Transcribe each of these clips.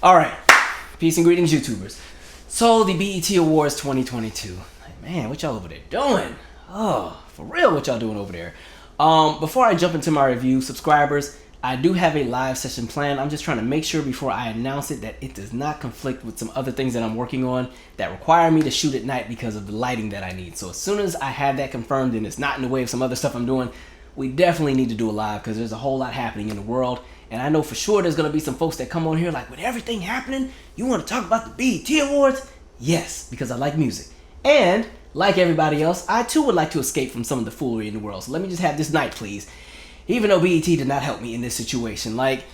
Alright, peace and greetings, YouTubers. So, the BET Awards 2022. Man, what y'all over there doing? Oh, for real, what y'all doing over there? Before I jump into my review, subscribers, I do have a live session planned. I'm just trying to make sure before I announce it that it does not conflict with some other things that I'm working on that require me to shoot at night because of the lighting that I need. So as soon as I have that confirmed and it's not in the way of some other stuff I'm doing, we definitely need to do a live because there's a whole lot happening in the world. And I know for sure there's going to be some folks that come on here like, with everything happening, you want to talk about the BET Awards? Yes, because I like music. And like everybody else, I too would like to escape from some of the foolery in the world. So let me just have this night, please. Even though BET did not help me in this situation. Like,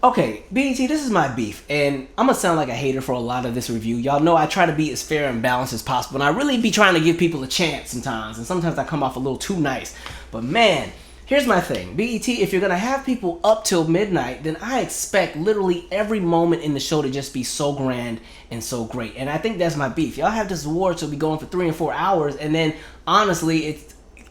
okay, BET, this is my beef. And I'm going to sound like a hater for a lot of this review. Y'all know I try to be as fair and balanced as possible. And I really be trying to give people a chance sometimes. And sometimes I come off a little too nice. But man, here's my thing. BET, if you're going to have people up till midnight, then I expect literally every moment in the show to just be so grand and so great. And I think that's my beef. Y'all have this award show be going for 3 and 4 hours. And then, honestly,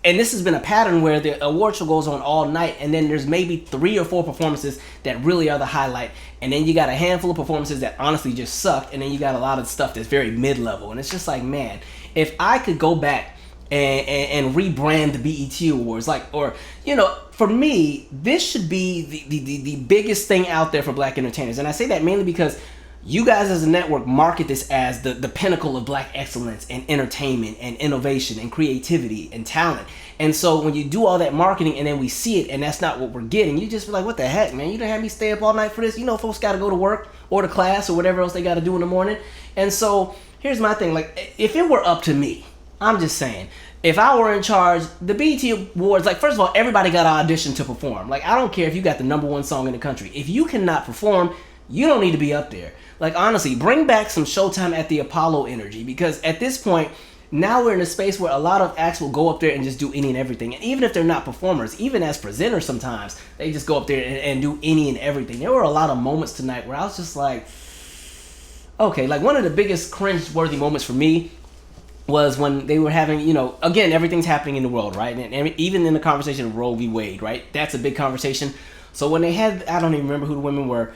and this has been a pattern where the award show goes on all night, and then there's maybe 3 or 4 performances that really are the highlight, and then you got a handful of performances that honestly just suck, and then you got a lot of stuff that's very mid-level. And it's just like, man, if I could go back and rebrand the BET Awards, like, or, you know, for me, this should be the biggest thing out there for black entertainers. And I say that mainly because you guys as a network market this as the pinnacle of black excellence and entertainment and innovation and creativity and talent. And so when you do all that marketing and then we see it and that's not what we're getting, you just be like, what the heck, man? You didn't have me stay up all night for this? You know, folks got to go to work or to class or whatever else they got to do in the morning. And so here's my thing. Like, if it were up to me, I'm just saying, if I were in charge, the BET Awards, like, first of all, everybody got to audition to perform. Like, I don't care if you got the #1 song in the country. If you cannot perform, you don't need to be up there. Like, honestly, bring back some Showtime at the Apollo energy, because at this point, now we're in a space where a lot of acts will go up there and just do any and everything. And even if they're not performers, even as presenters sometimes, they just go up there and do any and everything. There were a lot of moments tonight where I was just like, okay, like one of the biggest cringe-worthy moments for me was when they were having, you know, again, everything's happening in the world, right? And even in the conversation of Roe v. Wade, right? That's a big conversation. So when they had, I don't even remember who the women were,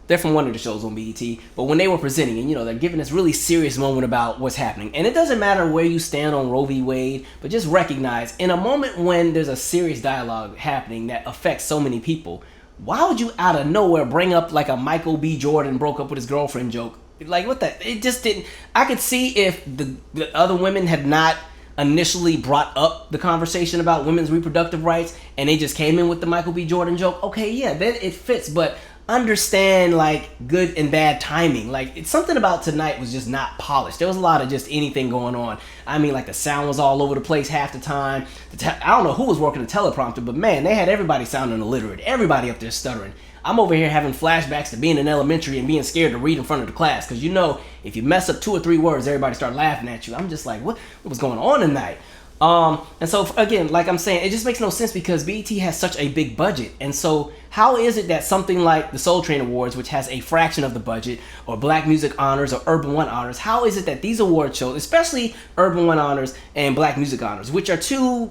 they're from one of the shows on BET, but when they were presenting, and you know, they're giving this really serious moment about what's happening. And it doesn't matter where you stand on Roe v. Wade, but just recognize, in a moment when there's a serious dialogue happening that affects so many people, why would you out of nowhere bring up like a Michael B. Jordan broke up with his girlfriend joke? Like, what the, it just didn't, I could see if the other women had not initially brought up the conversation about women's reproductive rights and they just came in with the Michael B. Jordan joke, okay, yeah, then it fits, but understand like good and bad timing. Like, it's something about tonight was just not polished. There was a lot of just anything going on. I mean, like, the sound was all over the place half the time. I don't know who was working the teleprompter, but man, they had everybody sounding illiterate. Everybody up there stuttering. I'm over here having flashbacks to being in elementary and being scared to read in front of the class, because you know, if you mess up 2 or 3 words, everybody start laughing at you. I'm just like, what was going on tonight? And so again, like I'm saying, it just makes no sense because BET has such a big budget. And so how is it that something like the Soul Train Awards, which has a fraction of the budget, or Black Music Honors or Urban One Honors, how is it that these award shows, especially Urban One Honors and Black Music Honors, which are 2,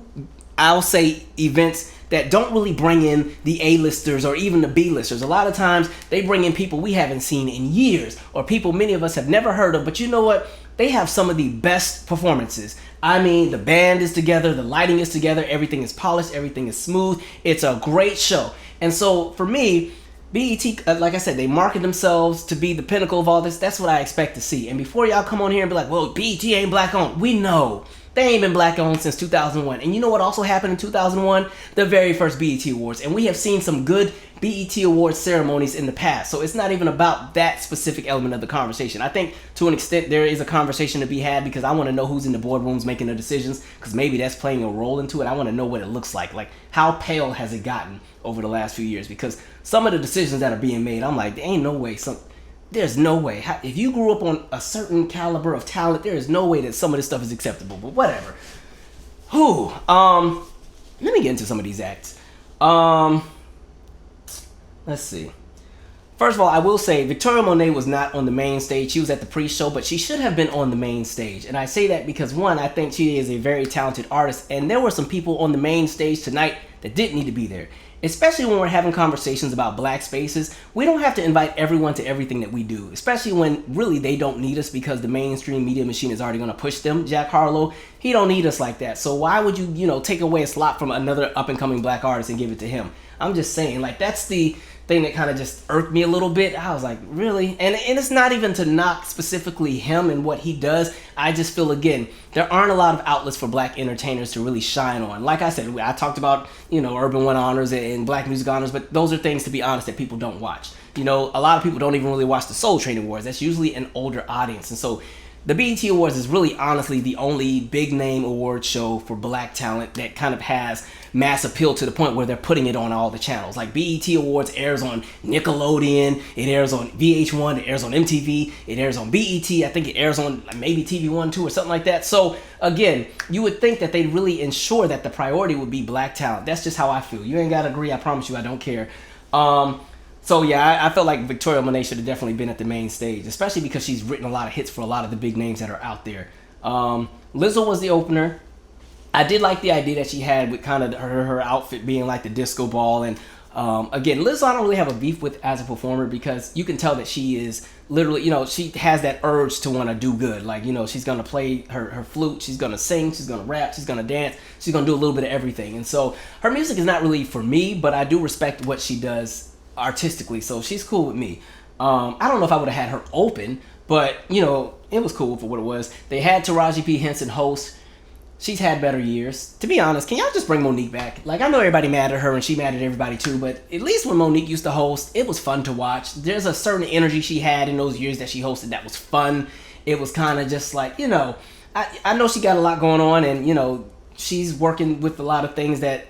I'll say, events that don't really bring in the A-listers or even the B-listers. A lot of times they bring in people we haven't seen in years, or people many of us have never heard of, but you know what? They have some of the best performances. I mean, the band is together, the lighting is together, everything is polished, everything is smooth. It's a great show. And so for me, BET, like I said, they market themselves to be the pinnacle of all this. That's what I expect to see. And before y'all come on here and be like, well, BET ain't black owned, we know. They ain't been black owned since 2001. And you know what also happened in 2001? The very first BET Awards. And we have seen some good BET Awards ceremonies in the past. So it's not even about that specific element of the conversation. I think to an extent there is a conversation to be had, because I want to know who's in the boardrooms making the decisions, because maybe that's playing a role into it. I want to know what it looks like. Like, how pale has it gotten over the last few years? Because some of the decisions that are being made, I'm like, there ain't no way. There's no way. If you grew up on a certain caliber of talent, there is no way that some of this stuff is acceptable. But whatever. Let me get into some of these acts. Let's see. First of all, I will say Victoria Monet was not on the main stage. She was at the pre-show, but she should have been on the main stage. And I say that because, one, I think she is a very talented artist, and there were some people on the main stage tonight that didn't need to be there. especially when we're having conversations about black spaces, we don't have to invite everyone to everything that we do, especially when really they don't need us because the mainstream media machine is already going to push them. Jack Harlow, he don't need us like that. So why would you, take away a slot from another up-and-coming black artist and give it to him? I'm just saying, like, that's the thing that kind of just irked me a little bit. I was like, really? And it's not even to knock specifically him and what he does. I just feel, again, there aren't a lot of outlets for black entertainers to really shine on. Like I said, I talked about, Urban One Honors and Black Music Honors, but those are things, to be honest, that people don't watch. A lot of people don't even really watch the Soul Train Awards. That's usually an older audience. And so the BET Awards is really, honestly, the only big name award show for black talent that kind of has mass appeal to the point where they're putting it on all the channels. Like BET Awards airs on Nickelodeon, it airs on VH1, it airs on MTV, it airs on BET, I think it airs on maybe TV1 too or something like that. So again, you would think that they'd really ensure that the priority would be black talent. That's just how I feel. You ain't gotta agree, I promise you I don't care. So yeah, I felt like Victoria Monet should have definitely been at the main stage, especially because she's written a lot of hits for a lot of the big names that are out there. Lizzo was the opener. I did like the idea that she had with kind of her outfit being like the disco ball. And again, Lizzo I don't really have a beef with as a performer because you can tell that she is literally, she has that urge to want to do good. Like, she's going to play her flute, she's going to sing, she's going to rap, she's going to dance, she's going to do a little bit of everything. And so her music is not really for me, but I do respect what she does artistically, so she's cool with me. I don't know if I would have had her open, but it was cool for what it was. They had Taraji P. Henson host. She's had better years. To be honest, can y'all just bring Monique back? Like, I know everybody mad at her and she mad at everybody too, but at least when Monique used to host, it was fun to watch. There's a certain energy she had in those years that she hosted that was fun. It was kind of just like, I know she got a lot going on and, she's working with a lot of things that,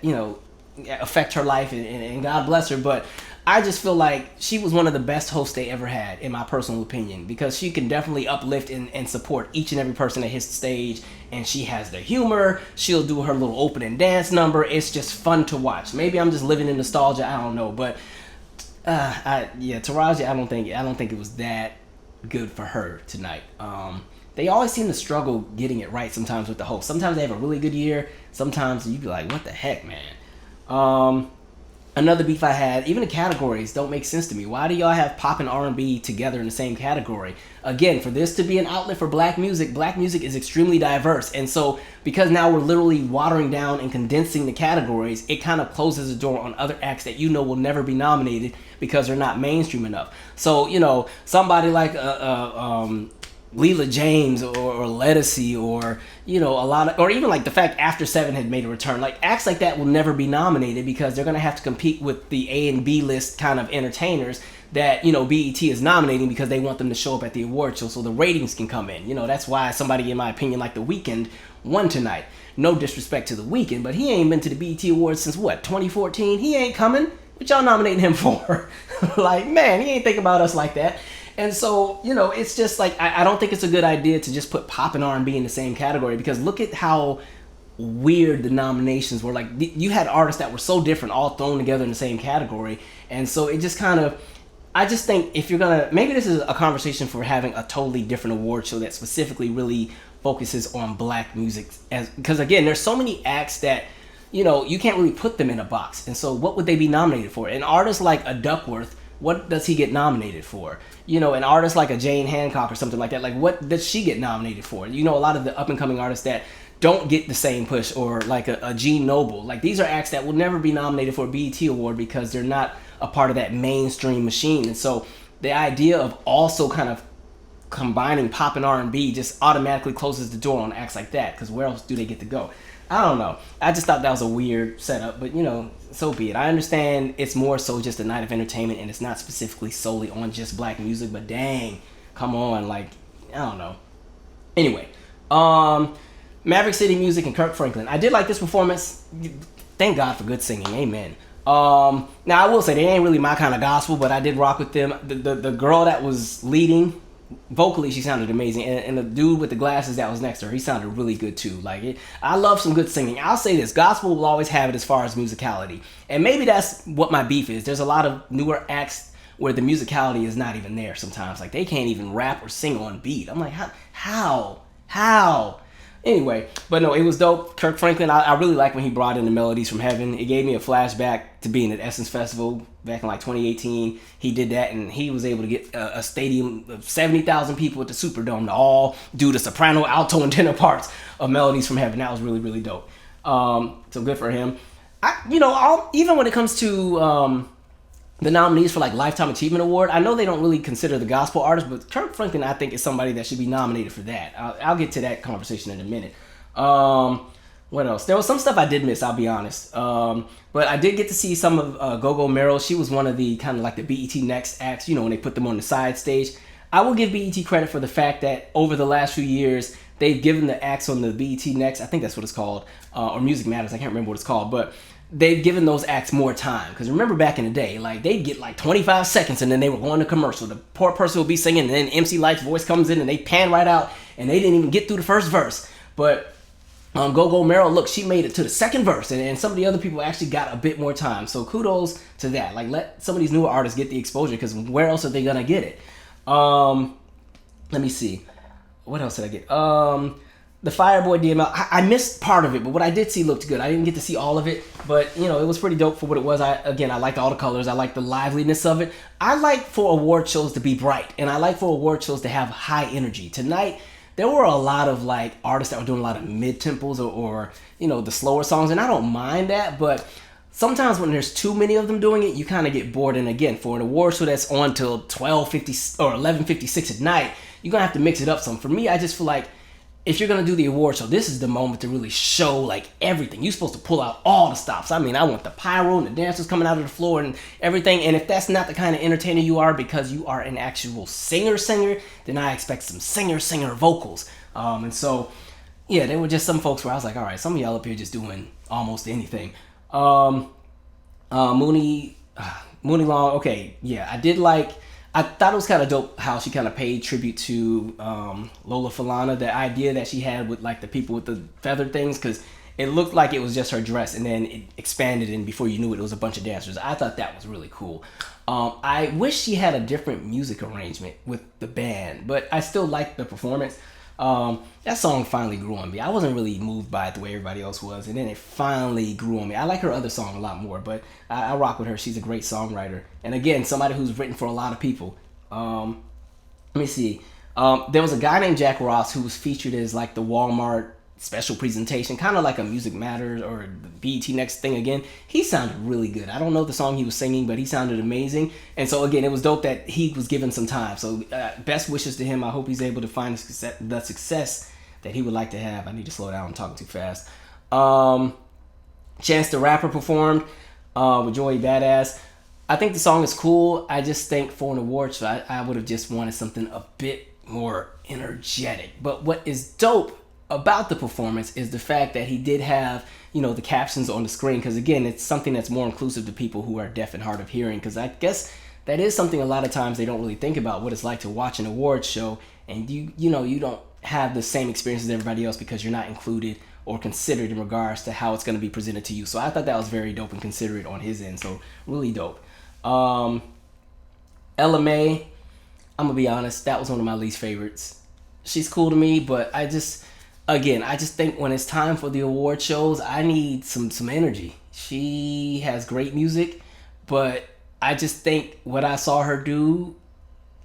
affect her life and God bless her, but I just feel like she was one of the best hosts they ever had, in my personal opinion, because she can definitely uplift and support each and every person that hits the stage, and she has the humor. She'll do her little opening dance number. It's just fun to watch. Maybe I'm just living in nostalgia. I don't know, but Taraji, I don't think it was that good for her tonight. They always seem to struggle getting it right sometimes with the host. Sometimes they have a really good year. Sometimes you be like, what the heck, man? Another beef I had, even the categories don't make sense to me. Why do y'all have pop and R&B together in the same category? Again, for this to be an outlet for black music is extremely diverse. And so because now we're literally watering down and condensing the categories, it kind of closes the door on other acts that will never be nominated because they're not mainstream enough. So, somebody like Leela James or Latto or a lot of, or even like the fact After 7 had made a return, like acts like that will never be nominated because they're going to have to compete with the A and B list kind of entertainers that BET is nominating because they want them to show up at the award show so the ratings can come in. That's why somebody, in my opinion, like The Weeknd won tonight. No disrespect to The Weeknd, but he ain't been to the BET Awards since 2014. He ain't coming. What y'all nominating him for? Like, man, he ain't thinking about us like that. And so, it's just like, I don't think it's a good idea to just put pop and R&B in the same category because look at how weird the nominations were. Like, you had artists that were so different all thrown together in the same category. And so it just kind of, I just think if you're going to, maybe this is a conversation for having a totally different award show that specifically really focuses on black music. Because again, there's so many acts that, you can't really put them in a box. And so what would they be nominated for? An artist like a Duckworth, what does he get nominated for? An artist like a Jane Hancock or something like that, like what does she get nominated for? A lot of the up and coming artists that don't get the same push, or like a Gene Noble, like these are acts that will never be nominated for a BET award because they're not a part of that mainstream machine. And so the idea of also kind of combining pop and R&B just automatically closes the door on acts like that because where else do they get to go? I don't know. I just thought that was a weird setup, but so be it. I understand it's more so just a night of entertainment and it's not specifically solely on just black music, but dang, come on, like, I don't know. Anyway, Maverick City Music and Kirk Franklin. I did like this performance. Thank God for good singing. Amen. Now I will say they ain't really my kind of gospel, but I did rock with them. The girl that was leading, vocally she sounded amazing, and the dude with the glasses that was next to her, he sounded really good too. I love some good singing. I'll say this, gospel will always have it as far as musicality, and maybe that's what my beef is. There's a lot of newer acts where the musicality is not even there sometimes. Like, they can't even rap or sing on beat. I'm like, how Anyway, but no, it was dope. Kirk Franklin, I really like when he brought in the melodies from heaven. It gave me a flashback to being at Essence Festival back in like 2018. He did that, and he was able to get a stadium of 70,000 people at the Superdome to all do the soprano, alto, and tenor parts of melodies from heaven. That was really, really dope. So good for him. Even when it comes to the nominees for like Lifetime Achievement Award, I know they don't really consider the gospel artist, but Kirk Franklin, I think, is somebody that should be nominated for that. I'll get to that conversation in a minute. What else? There was some stuff I did miss, I'll be honest. But I did get to see some of Gogo Merrill. She was one of the kind of like the BET Next acts, when they put them on the side stage. I will give BET credit for the fact that over the last few years, they've given the acts on the BET Next, I think that's what it's called, or Music Matters, I can't remember what it's called, but they've given those acts more time. Because remember back in the day, like they'd get like 25 seconds and then they were going to commercial. The poor person would be singing and then MC Light's voice comes in and they pan right out and they didn't even get through the first verse. But Gogo Merrill, look, she made it to the second verse and some of the other people actually got a bit more time. So kudos to that. Like let some of these newer artists get the exposure because where else are they going to get it? Let me see. What else did I get? The Fireboy DML, I missed part of it, but what I did see looked good. I didn't get to see all of it, but it was pretty dope for what it was. I liked all the colors. I liked the liveliness of it. I like for award shows to be bright, and I like for award shows to have high energy. Tonight, there were a lot of like artists that were doing a lot of mid-tempos or the slower songs, and I don't mind that, but sometimes when there's too many of them doing it, you kind of get bored. And again, for an award show that's on till 12:50 or 11:56 at night, you're going to have to mix it up some. For me, I just feel like if you're going to do the award show, this is the moment to really show like everything. You're supposed to pull out all the stops. I mean, I want the pyro and the dancers coming out of the floor and everything. And if that's not the kind of entertainer you are because you are an actual singer, then I expect some singer vocals. And so, yeah, there were just some folks where I was like, all right, some of y'all up here just doing almost anything. Muni Long, okay, yeah, I thought it was kind of dope how she kind of paid tribute to Lola Falana, the idea that she had with like the people with the feathered things, because it looked like it was just her dress and then it expanded and before you knew it was a bunch of dancers. I thought that was really cool. I wish she had a different music arrangement with the band, but I still liked the performance. That song finally grew on me. I wasn't really moved by it the way everybody else was, and then it finally grew on me. I like her other song a lot more, but I rock with her. She's a great songwriter, and again, somebody who's written for a lot of people. Let me see. There was a guy named Jack Ross who was featured as like the Walmart special presentation, kind of like a Music Matters or the BET Next thing again. He sounded really good. I don't know the song he was singing, but he sounded amazing. And so again, it was dope that he was given some time. So best wishes to him. I hope he's able to find the success that he would like to have. I need to slow down. I'm talking too fast. Chance the Rapper performed with Joey Badass. I think the song is cool. I just think for an award show, I would have just wanted something a bit more energetic. But what is dope about the performance is the fact that he did have, the captions on the screen. Because again, it's something that's more inclusive to people who are deaf and hard of hearing. Because I guess that is something a lot of times they don't really think about, what it's like to watch an awards show and you don't have the same experience as everybody else because you're not included or considered in regards to how it's going to be presented to you. So I thought that was very dope and considerate on his end. So really dope. Ella Mai, I'm gonna be honest, that was one of my least favorites. She's cool to me, but I just think when it's time for the award shows, I need some energy. She has great music, but I just think what I saw her do,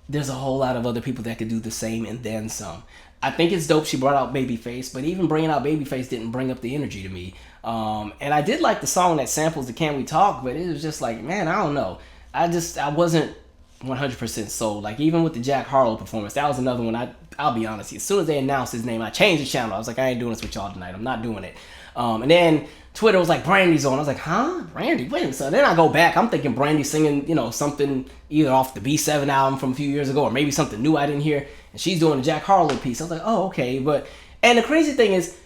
there's a whole lot of other people that could do the same and then some. I think it's dope she brought out Babyface, but even bringing out Babyface didn't bring up the energy to me. And I did like the song that samples the Can We Talk, but it was just like, man, I don't know. I wasn't 100% sold. Like even with the Jack Harlow performance, that was another one. I'll be honest, as soon as they announced his name, I changed the channel. I was like, I ain't doing this with y'all tonight. I'm not doing it. And then Twitter was like, Brandy's on. I was like, huh? Brandy? Wait a minute. So then I go back. I'm thinking Brandy singing, something either off the B7 album from a few years ago or maybe something new I didn't hear. And she's doing a Jack Harlow piece. I was like, oh, okay. And the crazy thing is,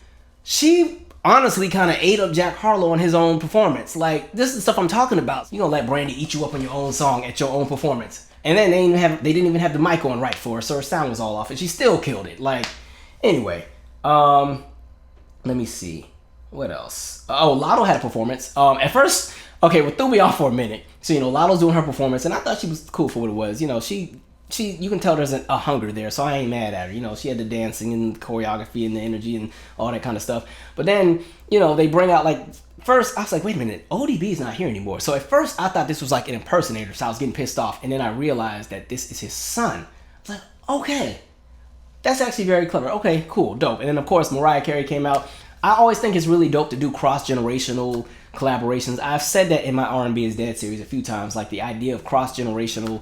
she honestly kind of ate up Jack Harlow on his own performance. Like, this is the stuff I'm talking about. You gonna let Brandy eat you up on your own song at your own performance. And then they didn't even have the mic on right for her, so her sound was all off, and she still killed it. Like, anyway, let me see. What else? Latto had a performance. At first, okay, what threw me off for a minute. So, Latto's doing her performance, and I thought she was cool for what it was. She you can tell there's a hunger there, so I ain't mad at her. You know, she had the dancing and choreography and the energy and all that kind of stuff. But then, you know, they bring out like, first I was like, wait a minute, ODB is not here anymore. So at first I thought this was like an impersonator, so I was getting pissed off. And then I realized that this is his son. I was like, okay, that's actually very clever. Okay, cool, dope. And then of course Mariah Carey came out. I always think it's really dope to do cross-generational collaborations. I've said that in my R&B is Dead series a few times. Like the idea of cross-generational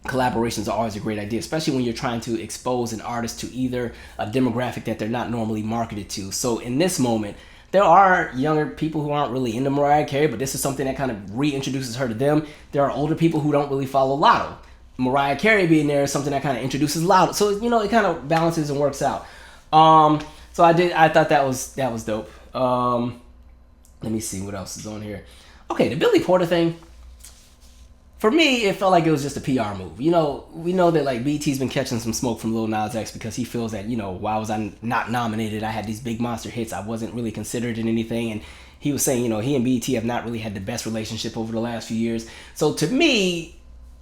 collaborations are always a great idea, especially when you're trying to expose an artist to either a demographic that they're not normally marketed to. So in this moment, there are younger people who aren't really into Mariah Carey, but this is something that kind of reintroduces her to them. There are older people who don't really follow Latto. Mariah Carey being there is something that kind of introduces Latto. So, you know, it kind of balances and works out. So I thought that was dope. Let me see what else is on here. Okay, the Billy Porter thing. For me, it felt like it was just a PR move. You know, we know that like BT's been catching some smoke from Lil Nas X because he feels that, you know, why was I not nominated? I had these big monster hits. I wasn't really considered in anything. And he was saying, you know, he and BT have not really had the best relationship over the last few years. So to me,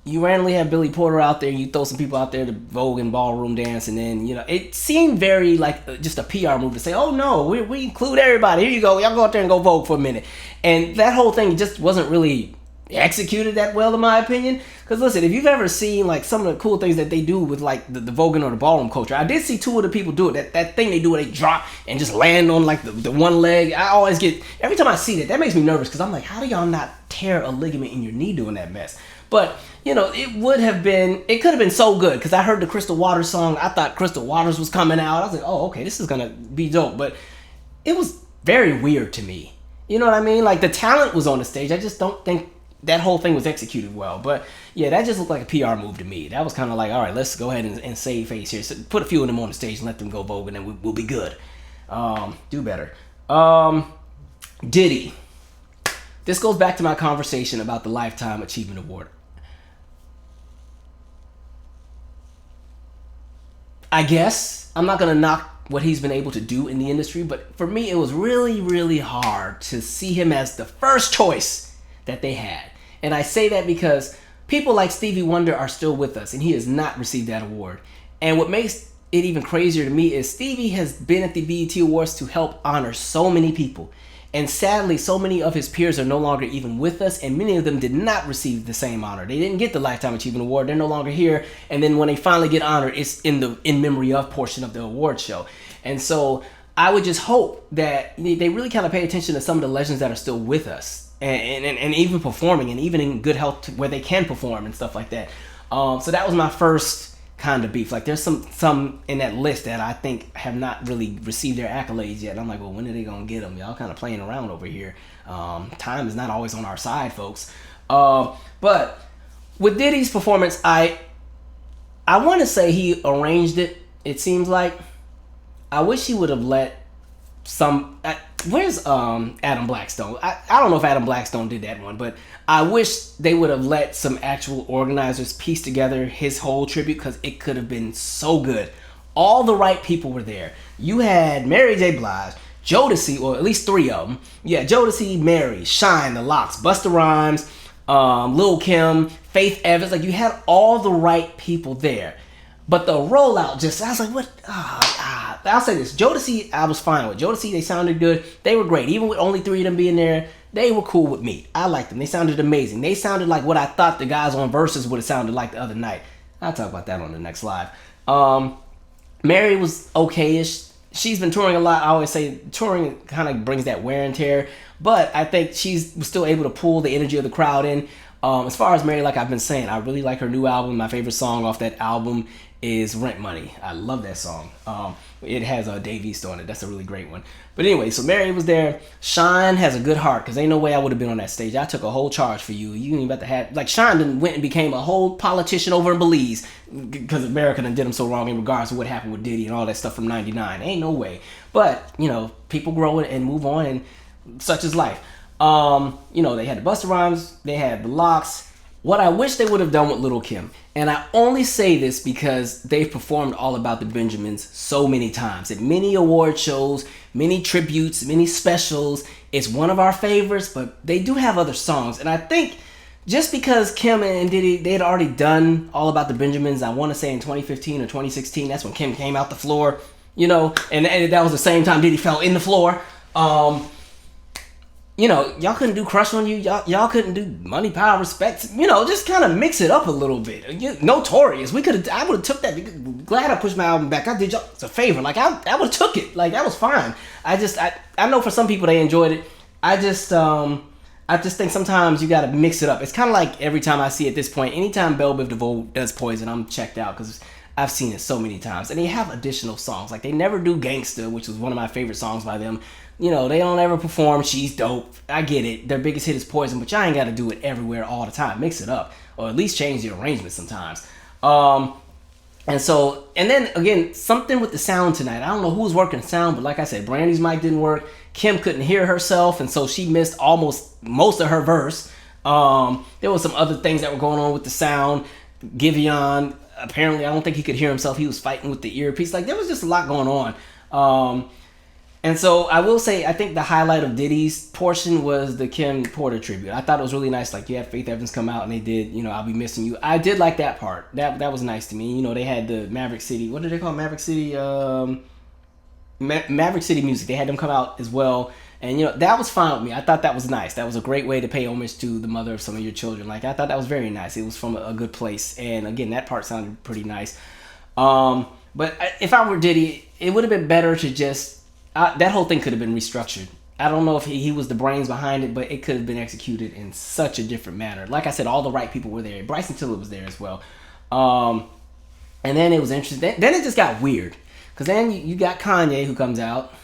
you randomly have Billy Porter out there, you throw some people out there to Vogue and ballroom dance, and then, you know, it seemed very like just a PR move to say, oh no, we include everybody. Here you go. Y'all go out there and go Vogue for a minute. And that whole thing just wasn't really executed that well, in my opinion. Because listen, if you've ever seen like some of the cool things that they do with like the voguing or the ballroom culture, I did see two of the people do it. That thing they do where they drop and just land on like the one leg. I always get, every time I see that makes me nervous because I'm like, how do y'all not tear a ligament in your knee doing that mess? But you know, it could have been so good because I heard the Crystal Waters song. I thought Crystal Waters was coming out. I was like, oh, okay, this is gonna be dope. But it was very weird to me. You know what I mean? Like the talent was on the stage. I just don't think that whole thing was executed well. But yeah, that just looked like a PR move to me. That was kind of like, all right, let's go ahead and save face here. So put a few of them on the stage and let them go Vogue, and then we'll be good. Do better. Diddy. This goes back to my conversation about the Lifetime Achievement Award. I guess I'm not gonna knock what he's been able to do in the industry, but for me, it was really, really hard to see him as the first choice that they had. And I say that because people like Stevie Wonder are still with us, and he has not received that award. And what makes it even crazier to me is Stevie has been at the BET Awards to help honor so many people. And sadly, so many of his peers are no longer even with us, and many of them did not receive the same honor. They didn't get the Lifetime Achievement Award. They're no longer here. And then when they finally get honored, it's in the in memory of portion of the award show. And so I would just hope that they really kind of pay attention to some of the legends that are still with us and even performing and even in good health where they can perform and stuff like that. So that was my first kind of beef. Like there's some in that list that I think have not really received their accolades yet. And I'm like, well, when are they gonna get them? Y'all kind of playing around over here. Time is not always on our side, folks. But with Diddy's performance, I want to say he arranged it. It seems like I wish he would have let some. Where's Adam Blackstone? I don't know if Adam Blackstone did that one, but I wish they would have let some actual organizers piece together his whole tribute because it could have been so good. All the right people were there. You had Mary J. Blige, Jodeci, or at least three of them. Yeah, Jodeci, Mary, Shine, The Lox, Busta Rhymes, Lil' Kim, Faith Evans. Like you had all the right people there. But the rollout just, I was like, what? I'll say this. Jodeci, I was fine with. Jodeci, they sounded good. They were great. Even with only three of them being there, they were cool with me. I liked them. They sounded amazing. They sounded like what I thought the guys on Versus would have sounded like the other night. I'll talk about that on the next live. Mary was okay-ish. She's been touring a lot. I always say touring kind of brings that wear and tear. But I think she's still able to pull the energy of the crowd in. As far as Mary, like I've been saying, I really like her new album. My favorite song off that album is Rent Money. I love that song. It has Dave East on it. That's a really great one. But anyway, so Mary was there. Shine has a good heart because ain't no way I would have been on that stage. I took a whole charge for you. You ain't about to have, like Shine done went and became a whole politician over in Belize because America done did him so wrong in regards to what happened with Diddy and all that stuff from '99. Ain't no way. But you know, people grow and move on, and such is life. You know, they had the Busta Rhymes, they had the Lox. What I wish they would have done with Lil' Kim, and I only say this because they've performed All About the Benjamins so many times at many award shows, many tributes, many specials. It's one of our favorites, but they do have other songs, and I think just because Kim and Diddy, they had already done All About the Benjamins, I want to say in 2015 or 2016, that's when Kim came out the floor, you know, and that was the same time Diddy fell in the floor. You know, y'all couldn't do Crush on You, y'all couldn't do Money, Power, Respect, you know, just kind of mix it up a little bit. Notorious, I would have took that. Glad I pushed my album back. I did y'all it's a favor. Like, I would have took it. Like, that was fine. I know for some people they enjoyed it. I just think sometimes you gotta mix it up. It's kind of like every time I see at this point, anytime Bell Biv DeVoe does Poison, I'm checked out because I've seen it so many times. And they have additional songs. Like, they never do Gangsta, which was one of my favorite songs by them. You know, they don't ever perform She's Dope. I get it. Their biggest hit is Poison, but y'all ain't gotta do it everywhere all the time. Mix it up. Or at least change the arrangement sometimes. And then again, something with the sound tonight. I don't know who was working sound, but like I said, Brandy's mic didn't work. Kim couldn't hear herself, and so she missed most of her verse. There was some other things that were going on with the sound. Giveon, apparently, I don't think he could hear himself. He was fighting with the earpiece. Like, there was just a lot going on. And so I will say, I think the highlight of Diddy's portion was the Kim Porter tribute. I thought it was really nice. Like, you had Faith Evans come out and they did, you know, I'll Be Missing You. I did like that part. That was nice to me. You know, they had the Maverick City. What did they call it? Maverick City? Maverick City Music. They had them come out as well. And, you know, that was fine with me. I thought that was nice. That was a great way to pay homage to the mother of some of your children. Like, I thought that was very nice. It was from a good place. And, again, that part sounded pretty nice. But if I were Diddy, it would have been better to just... that whole thing could have been restructured. I don't know if he was the brains behind it, but it could have been executed in such a different manner. Like I said, all the right people were there. Bryson Tiller was there as well. And then it was interesting. Then it just got weird. Because then you got Kanye who comes out.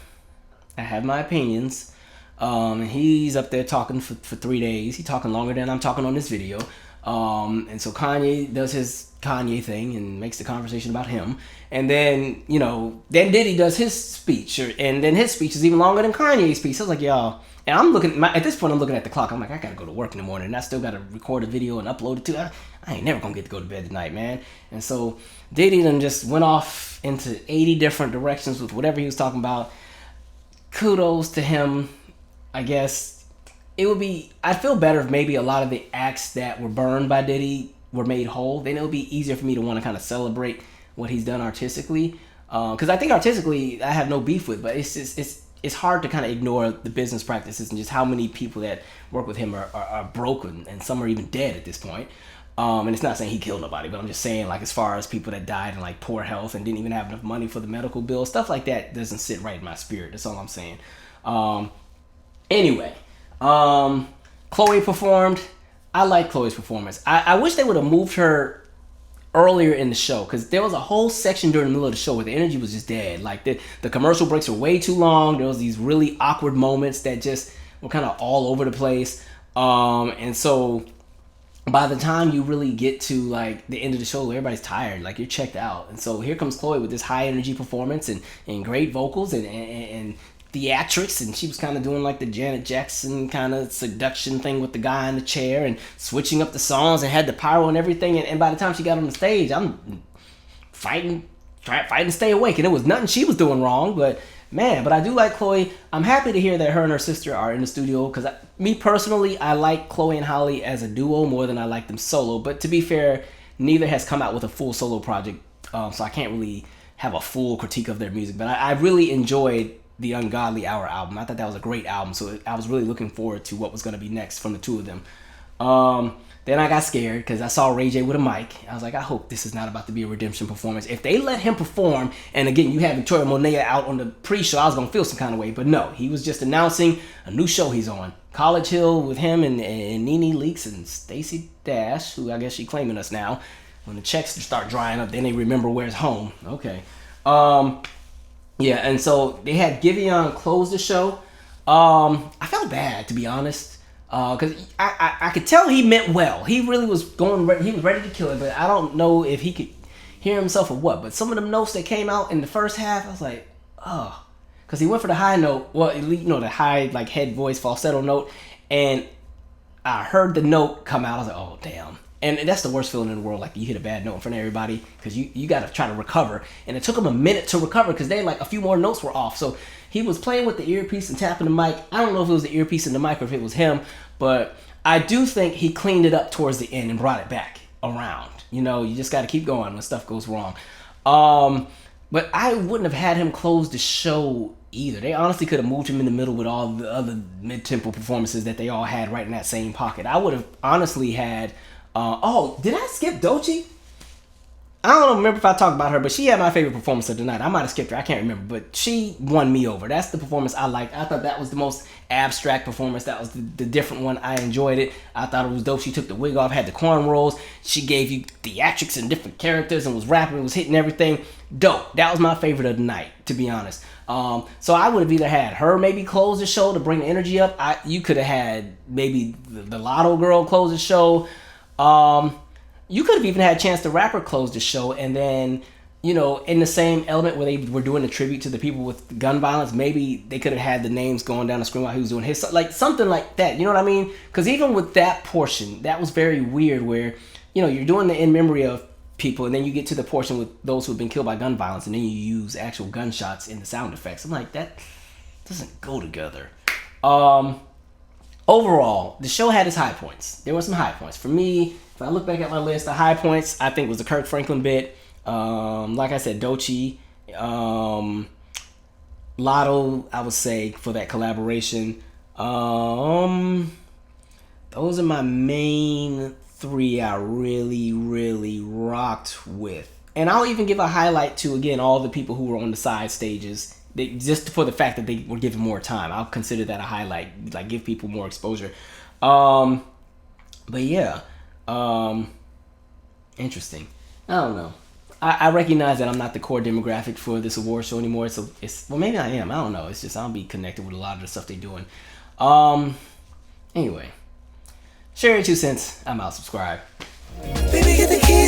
I have my opinions. And he's up there talking for 3 days. He's talking longer than I'm talking on this video. And so Kanye does his Kanye thing and makes the conversation about him. And then, you know, then Diddy does his speech. And then his speech is even longer than Kanye's speech. So I was like, y'all. And I'm looking, at this point, I'm looking at the clock. I'm like, I got to go to work in the morning. And I still got to record a video and upload it too. I ain't never going to get to go to bed tonight, man. And so Diddy then just went off into 80 different directions with whatever he was talking about. Kudos to him, I guess. I'd feel better if maybe a lot of the acts that were burned by Diddy were made whole. Then it would be easier for me to want to kind of celebrate what he's done artistically. Because I think artistically, I have no beef with, but it's hard to kind of ignore the business practices and just how many people that work with him are broken, and some are even dead at this point. And it's not saying he killed nobody, but I'm just saying, like, as far as people that died in like poor health and didn't even have enough money for the medical bill, stuff like that doesn't sit right in my spirit. That's all I'm saying. Anyway. Chloe performed. I like Chloe's performance. I wish they would have moved her earlier in the show, because there was a whole section during the middle of the show where the energy was just dead. Like, the commercial breaks were way too long. There was these really awkward moments that just were kind of all over the place. And so by the time you really get to like the end of the show, everybody's tired. Like, you're checked out. And so here comes Chloe with this high energy performance and great vocals and theatrics, and she was kind of doing like the Janet Jackson kind of seduction thing with the guy in the chair and switching up the songs and had the pyro and everything. And by the time she got on the stage, I'm fighting to stay awake, and it was nothing she was doing wrong. But I do like Chloe. I'm happy to hear that her and her sister are in the studio, because me personally, I like Chloe and Holly as a duo more than I like them solo. But to be fair, neither has come out with a full solo project, so I can't really have a full critique of their music. But I really enjoyed the Ungodly Hour album. I thought that was a great album, so I was really looking forward to what was going to be next from the two of them. Then I got scared because I saw Ray J with a mic. I was like, I hope this is not about to be a redemption performance. If they let him perform, and again, you had Victoria Monet out on the pre-show, I was going to feel some kind of way. But no, he was just announcing a new show he's on. College Hill with him and Nene Leakes and Stacey Dash, who I guess she claiming us now. When the checks start drying up, then they remember where's home. Okay. Yeah, and so they had Giveon close the show. I felt bad, to be honest, because I could tell he meant well. He really was he was ready to kill it, but I don't know if he could hear himself or what. But some of them notes that came out in the first half, I was like, oh, because he went for the high note, well, you know, the high like head voice falsetto note, and I heard the note come out. I was like, oh damn. And that's the worst feeling in the world. Like, you hit a bad note in front of everybody, because you got to try to recover. And it took him a minute to recover, because they like a few more notes were off. So he was playing with the earpiece and tapping the mic. I don't know if it was the earpiece and the mic or if it was him, but I do think he cleaned it up towards the end and brought it back around. You know, you just got to keep going when stuff goes wrong. But I wouldn't have had him close the show either. They honestly could have moved him in the middle with all the other mid-tempo performances that they all had right in that same pocket. I would have honestly had... did I skip Doechii? I don't remember if I talked about her, but she had my favorite performance of the night. I might have skipped her. I can't remember. But she won me over. That's the performance I liked. I thought that was the most abstract performance. That was the different one. I enjoyed it. I thought it was dope. She took the wig off, had the cornrows. She gave you theatrics and different characters and was rapping, was hitting everything. Dope. That was my favorite of the night, to be honest. So I would have either had her maybe close the show to bring the energy up. You could have had maybe the Latto girl close the show. You could have even had Chance the Rapper close the show, and then, you know, in the same element where they were doing a tribute to the people with gun violence, maybe they could have had the names going down the screen while he was doing his, like something like that. You know what I mean? Because even with that portion, that was very weird where, you know, you're doing the in memory of people, and then you get to the portion with those who have been killed by gun violence, and then you use actual gunshots in the sound effects. I'm like, that doesn't go together. Overall, the show had its high points. There were some high points. For me, if I look back at my list, the high points, I think, was the Kirk Franklin bit. Like I said, Doechii. Latto, I would say, for that collaboration. Those are my main three I really, really rocked with. And I'll even give a highlight to, again, all the people who were on the side stages. Just for the fact that they were given more time. I'll consider that a highlight. Like, give people more exposure. But yeah. Interesting. I don't know. I recognize that I'm not the core demographic for this award show anymore. Well, maybe I am. I don't know. It's just I'll be connected with a lot of the stuff they're doing. Anyway. Share your 2 cents. I'm out. Subscribe. Baby, get the key.